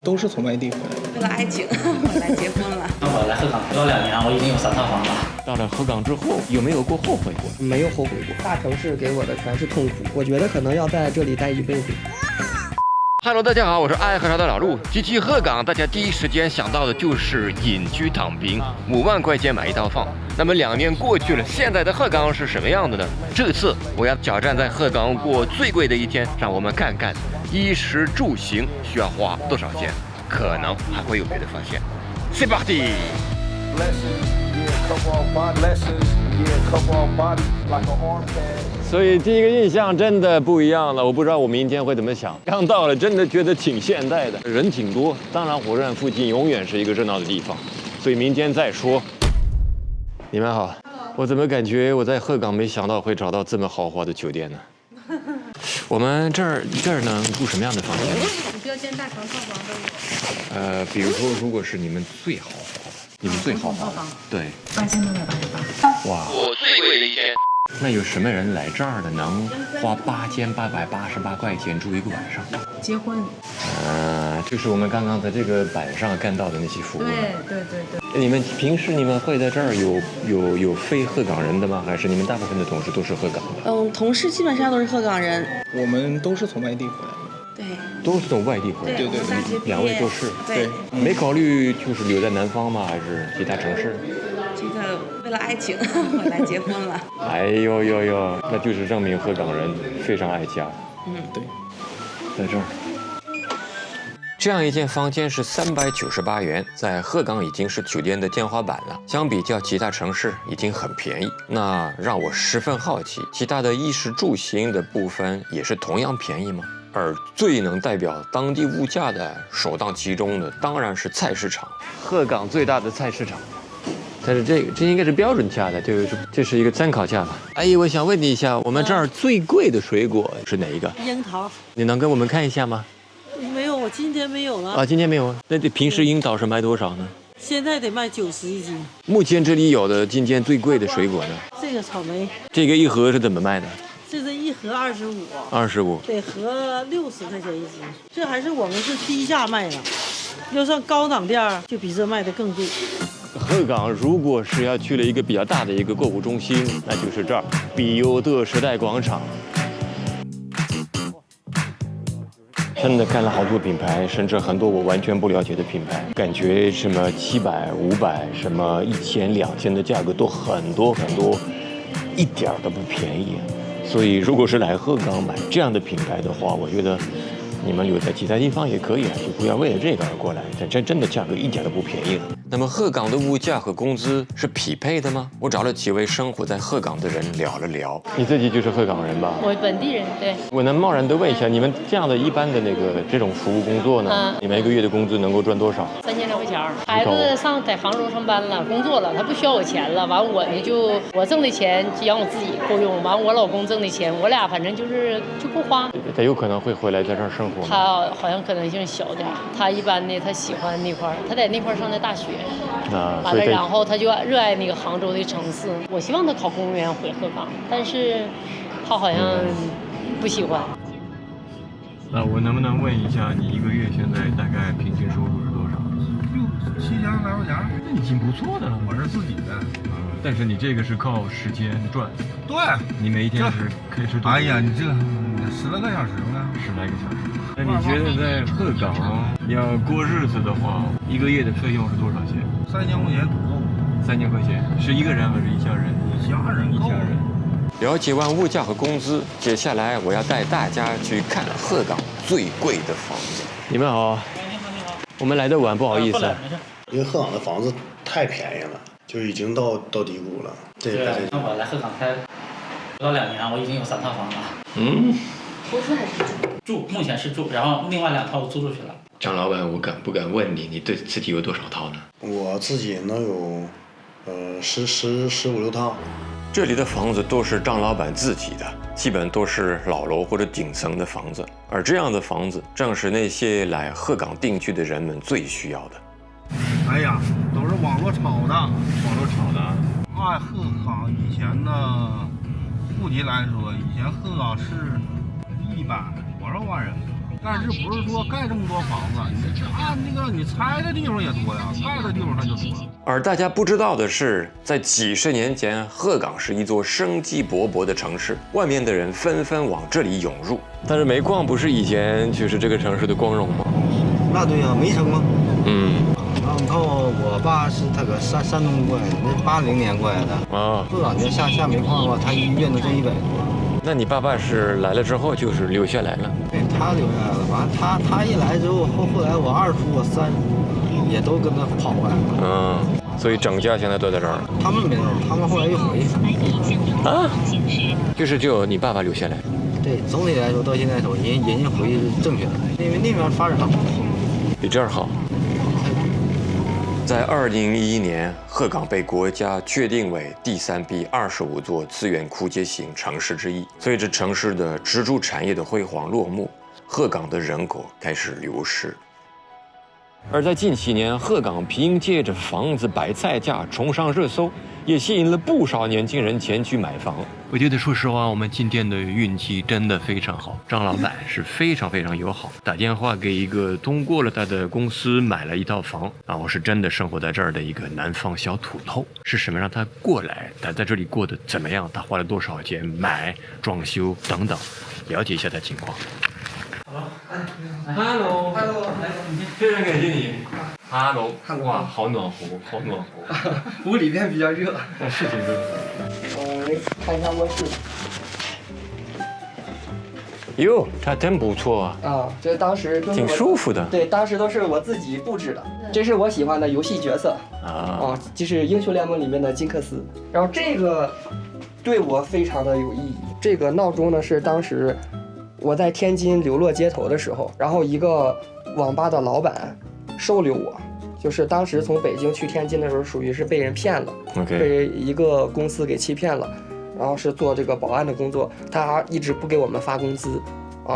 都是从外地回来的。为了爱情，我来结婚了。我来鹤岗不到2年，我已经有3套房了。到了鹤岗之后，有没有过后悔过？没有后悔过。大城市给我的全是痛苦，我觉得可能要在这里待一辈子。Hello， 大家好，我是爱喝茶的老陆。提起鹤岗，大家第一时间想到的就是隐居躺平，5万块钱买一套房。那么2年过去了，现在的鹤岗是什么样的呢？这次我要挑战在鹤岗过最贵的一天，让我们看看衣食住行需要花多少钱，可能还会有别的发现。C'est parti！所以第一个印象真的不一样了，我不知道我明天会怎么想。刚到了，真的觉得挺现代的，人挺多。当然，火车站附近永远是一个热闹的地方，所以明天再说。你们好，我怎么感觉我在鹤岗没想到会找到这么豪华的酒店呢？我们这儿能住什么样的房间？标间大床套房都有。比如说，如果是你们最豪华的，你们最豪华的，对8888。哇，我最贵的一天。那有什么人来这儿的能花8888块钱住一个晚上？结婚。就是我们刚刚在这个板上看到的那些服务。对。你们平时会在这儿有非鹤岗人的吗？还是你们大部分的同事都是鹤岗的？同事基本上都是鹤岗人。我们都是从外地回来的。对，都是从外地回来的。对，两位都是。对。没考虑就是留在南方吗？还是其他城市？这个为了爱情，我来结婚了。哎呦，那就是证明鹤岗人非常爱家。对，在这儿。这样一间房间是398元，在鹤岗已经是酒店的天花板了。相比较其他城市，已经很便宜。那让我十分好奇，其他的衣食住行的部分也是同样便宜吗？而最能代表当地物价的首当其冲的，当然是菜市场。鹤岗最大的菜市场。但是这应该是标准价的，这是一个参考价吧？阿姨，我想问你一下，我们这儿最贵的水果是哪一个？樱桃。你能跟我们看一下吗？没有，我今天没有了。啊，今天没有。那平时樱桃是卖多少呢？现在得卖90一斤。目前这里有的今天最贵的水果呢？这个草莓。这个一盒是怎么卖的？这是一盒25。25。得合60块钱一斤。这还是我们是低价卖的，要上高档店就比这卖的更贵。鹤岗如果是要去了一个比较大的一个购物中心，那就是这儿比优的时代广场。真的看了好多品牌，甚至很多我完全不了解的品牌，感觉什么700、500、什么1000、2000的价格都很多，一点都不便宜。所以如果是来鹤岗买这样的品牌的话，我觉得你们留在其他地方也可以啊，就不要为了这个而过来。但真的价格一点都不便宜了。那么鹤岗的物价和工资是匹配的吗？我找了几位生活在鹤岗的人聊了聊。你自己就是鹤岗人吧？我本地人，对。我能贸然的问一下，你们这样的一般的这种服务工作呢，你们一个月的工资能够赚多少？3000块钱。孩子在杭州上班了，工作了，他不需要我钱了。完我呢我挣的钱养我自己够用，完我老公挣的钱，我俩反正就够花。他有可能会回来在这儿生活吗？他好像可能性小点，他一般的他喜欢那块儿，他在那块儿上的大学。完了，然后他就热爱那个杭州的城市。我希望他考公务员回鹤岗，但是他好像不喜欢。那我能不能问一下，你一个月现在大概平均收入是多少？7000来块钱，那已经不错的了。我是自己的。但是你这个是靠时间赚。对。你每一天是可以是多？哎呀，你这10来个小时呢，10来个小时。那你觉得在鹤岗你要过日子的话，一个月的费用是多少钱？3000块钱足够。3000块钱是一个人还是一家人？一家人。了解完物价和工资，接下来我要带大家去看鹤岗最贵的房子。你们好。你好。我们来的晚，不好意思。因为鹤岗的房子太便宜了，就已经到低谷了。对，我来鹤岗才不到2年，我已经有3套房了。投资还是住？目前是住，然后另外2套我租出去了。张老板，我敢不敢问你，你对自己有多少套呢？我自己能有15、16套。这里的房子都是张老板自己的，基本都是老楼或者顶层的房子，而这样的房子正是那些来鹤岗定居的人们最需要的。哎呀，都是网络炒的。按鹤岗以前的户籍来说，以前鹤岗是100多少万人口，但是不是说盖这么多房子，你按那个你拆的地方也多呀，盖的地方它就多。而大家不知道的是，在几十年前，鹤岗是一座生机勃勃的城市，外面的人纷纷往这里涌入。但是煤矿不是以前就是这个城市的光荣吗？那对呀，煤城吗？然后我爸是他搁山东过来的，那80年过来的啊。鹤岗这下煤矿的话，他一院都挣100多。那你爸爸是来了之后就是留下来了？对，他留下来了。完了，他一来之后，后来我2叔、我3叔也都跟他跑过来了。所以整家现在都在这儿。他们没有，他们后来又回去。啊？就是就你爸爸留下来。对，总体来说到现在说，人家回去是正确的，因为那边发展好，比这儿好。在2011年，鹤岗被国家确定为第3批25座资源枯竭型城市之一。随着城市的支柱产业的辉煌落幕，鹤岗的人口开始流失。而在近7年，鹤岗凭借着房子摆菜价冲上热搜，也吸引了不少年轻人前去买房。我觉得说实话，我们今天的运气真的非常好。张老板是非常友好，打电话给一个通过了他的公司买了一套房，然后是真的生活在这儿的一个南方小土透。是什么让他过来？他在这里过得怎么样？他花了多少钱买、装修等等，了解一下他情况。Hello， 非常感谢你。Hello， 哇，好暖和，好暖和。屋里边比较热。是挺热。看一下卧室。哟，这真不错啊。这当时挺舒服的。对，当时都是我自己布置的。这是我喜欢的游戏角色就是英雄联盟里面的金克斯。然后这个对我非常的有意义。这个闹钟呢是当时我在天津流落街头的时候，然后一个网吧的老板收留我，就是当时从北京去天津的时候，属于是被人骗了，被一个公司给欺骗了，然后是做这个保安的工作，他一直不给我们发工资，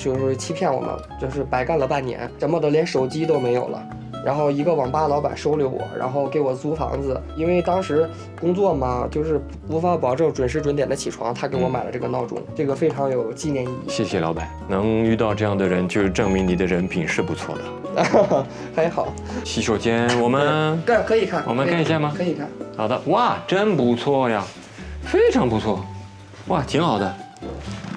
就是欺骗我们，就是白干了半年，什么的连手机都没有了。然后一个网吧老板收留我，然后给我租房子，因为当时工作嘛，就是无法保证准时准点的起床，他给我买了这个闹钟，这个非常有纪念意义。谢谢老板，能遇到这样的人，就是证明你的人品是不错的。还好。洗手间我们可以看，我们看一下吗？可以看。好的，哇，真不错呀，非常不错，哇，挺好的，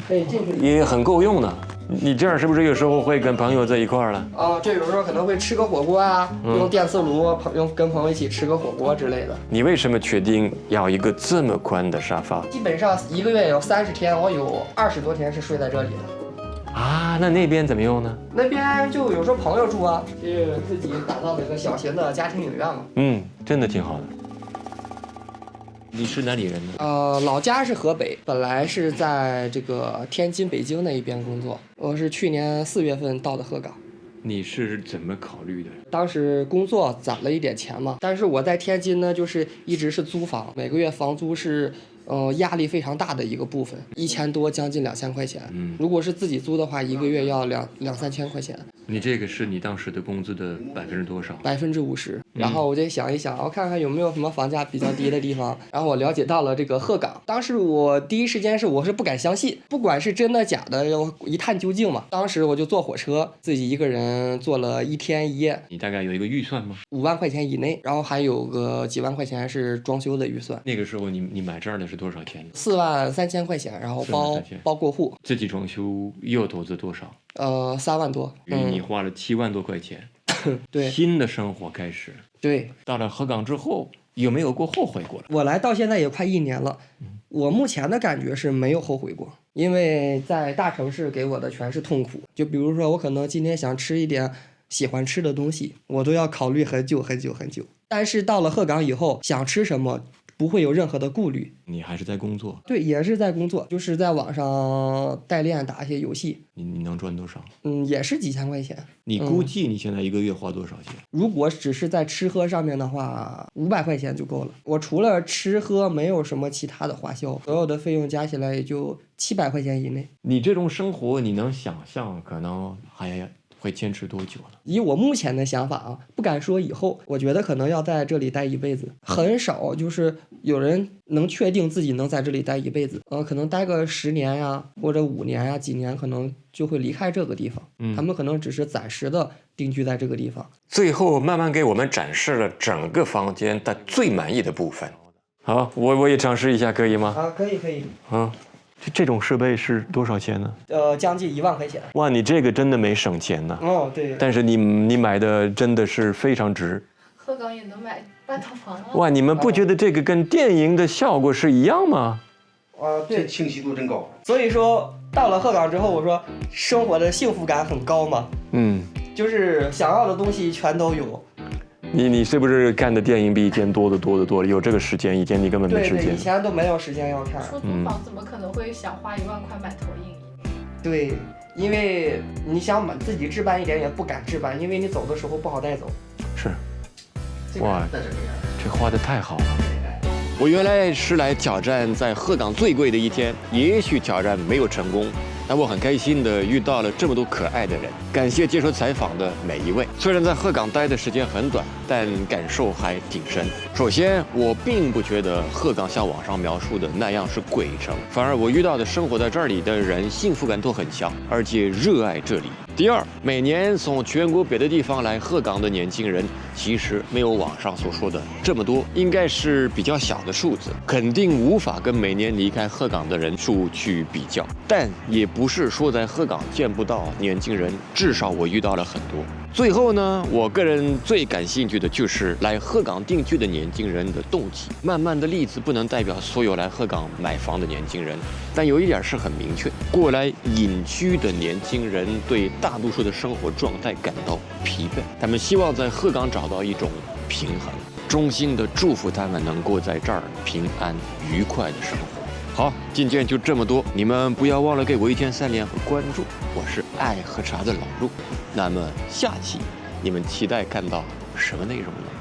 可以进去，也很够用的。你这样是不是有时候会跟朋友在一块儿了？这有时候可能会吃个火锅啊，用电磁炉跟朋友一起吃个火锅之类的。你为什么决定要一个这么宽的沙发？基本上1个月有30天，我有20多天是睡在这里的。那边怎么用呢？那边就有时候朋友住啊，是自己打造了一个小型的家庭影院嘛。真的挺好的。你是哪里人呢？老家是河北，本来是在这个天津、北京那一边工作。我是去年4月份到的鹤岗。你是怎么考虑的？当时工作攒了一点钱嘛，但是我在天津呢，就是一直是租房，每个月房租是压力非常大的一个部分，1000多，将近2000块钱。如果是自己租的话，1个月要2-3千块钱。你这个是你当时的工资的多少？50%。然后我就想一想，我看看有没有什么房价比较低的地方。然后我了解到了这个鹤岗，当时我第一时间我是不敢相信，不管是真的假的，要一探究竟嘛。当时我就坐火车，自己一个人坐了1天1夜。你大概有一个预算吗？5万块钱以内，然后还有个几万块钱是装修的预算。那个时候你买这儿的是多少钱？4万3千块钱，然后包过户。自己装修又投资多少？3万多。你花了7万多块钱。对，新的生活开始。对，到了鹤岗之后，有没有过后悔过？我来到现在也快1年了，我目前的感觉是没有后悔过，因为在大城市给我的全是痛苦。就比如说，我可能今天想吃一点喜欢吃的东西，我都要考虑很久。但是到了鹤岗以后，想吃什么不会有任何的顾虑。你还是在工作？对，也是在工作，就是在网上代练打一些游戏。你能赚多少？也是几千块钱。你估计你现在1个月花多少钱？如果只是在吃喝上面的话，500块钱就够了。我除了吃喝没有什么其他的花销，所有的费用加起来也就700块钱以内。你这种生活你能想象，可能还会坚持多久呢？以我目前的想法啊，不敢说以后，我觉得可能要在这里待一辈子，很少就是有人能确定自己能在这里待一辈子。可能待个10年呀，或者5年呀，几年可能就会离开这个地方。他们可能只是暂时的定居在这个地方。最后慢慢给我们展示了整个房间的最满意的部分。好，我也尝试一下，可以吗？可以。这种设备是多少钱呢？将近1万块钱。哇，你这个真的没省钱呢。对。但是你买的真的是非常值。鹤岗也能买半套房啊。哇，你们不觉得这个跟电影的效果是一样吗？对，清晰度真高。所以说到了鹤岗之后，我说生活的幸福感很高嘛。就是想要的东西全都有。你是不是看的电影比以前多得多？有这个时间，以前你根本没时间。对，以前都没有时间要看。出租房怎么可能会想花1万块买投影仪？对，因为你想自己置办一点也不敢置办，因为你走的时候不好带走。是。哇，这画的太好了。我原来是来挑战在鹤岗最贵的一天，也许挑战没有成功。但我很开心的遇到了这么多可爱的人，感谢接受采访的每一位。虽然在鹤岗待的时间很短，但感受还挺深。首先，我并不觉得鹤岗像网上描述的那样是鬼城，反而我遇到的生活在这里的人幸福感都很强，而且热爱这里。第二，每年从全国别的地方来鹤岗的年轻人，其实没有网上所说的这么多，应该是比较小的数字，肯定无法跟每年离开鹤岗的人数去比较。但也不是说在鹤岗见不到年轻人，至少我遇到了很多。最后呢，我个人最感兴趣的就是来鹤岗定居的年轻人的动机。慢慢的例子不能代表所有来鹤岗买房的年轻人，但有一点是很明确，过来隐居的年轻人对大多数的生活状态感到疲惫，他们希望在鹤岗找到一种平衡。衷心的祝福他们能够在这儿平安愉快的生活。好，今天就这么多，你们不要忘了给我1键3连和关注。我是爱喝茶的老陆，那么下期你们期待看到什么内容呢？